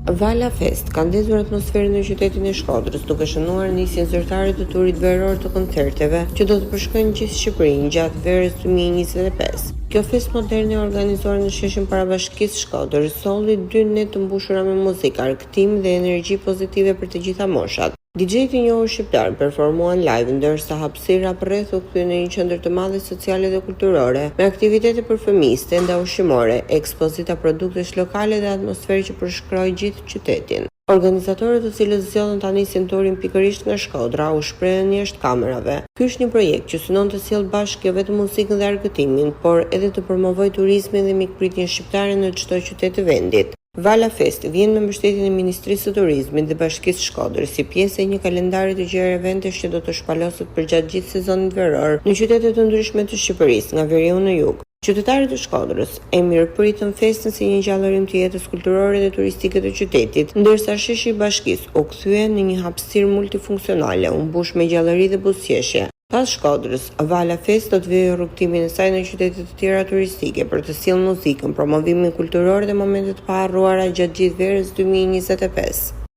Vala Fest ka ndezur atmosferën në qytetin e Shkodrës, duke shënuar nisjen zyrtare të turit veror të koncerteve që do të përshkojnë gjithë Shqipërinë gjatë verës 2025. Kjo fest moderne organizuar në sheshin parabashkisë Shkodër solli 2 net të mbushura me muzikë, argëtim dhe energji pozitive për të gjitha moshat. DJ-t i njohur shqiptar performuan live, ndërsa hapësira rreth u kthye në një qendër të madhe sociale dhe kulturore, me aktivitete për fëmijë, stenda ushqimore, ekspozita produktesh lokale dhe atmosferë që përshkroi gjithë qytetin. Organizatorët, të cilët zgjodhen ta nisin turin pikërisht nga Shkodra, u shprehën jashtë kamerave. Ky është një projekt që synon të sjellë bashkë jo vetëm muzikën dhe argëtimin, por edhe të promovojë turizmin dhe mikpritjen shqiptare në çdo qytet të vendit. Vala Fest vjen me mbështetjen e Ministrisë së Turizmit dhe Bashkisë Shkodrës si pjesë e një kalendari të gjerë eventesh që do të shpaloset përgjatë gjithë sezonit veror në qytete të ndryshme të Shqipërisë, nga veriu në jug. Qytetarët e Shkodrës e mirëpritën festën si një gjallërim të jetës kulturore dhe turistike të qytetit, ndërsa sheshi i Bashkisë u kthye në një hapësirë multifunksionale, u mbush me gjallëri dhe buzëqeshje. Pas Shkodrës, Vala Fest do të vijë rrugtimin e saj në qytete të tjera turistike për të sjellë muzikën, promovimin kulturor dhe momente të paharruara gjatë gjithë verës 2025.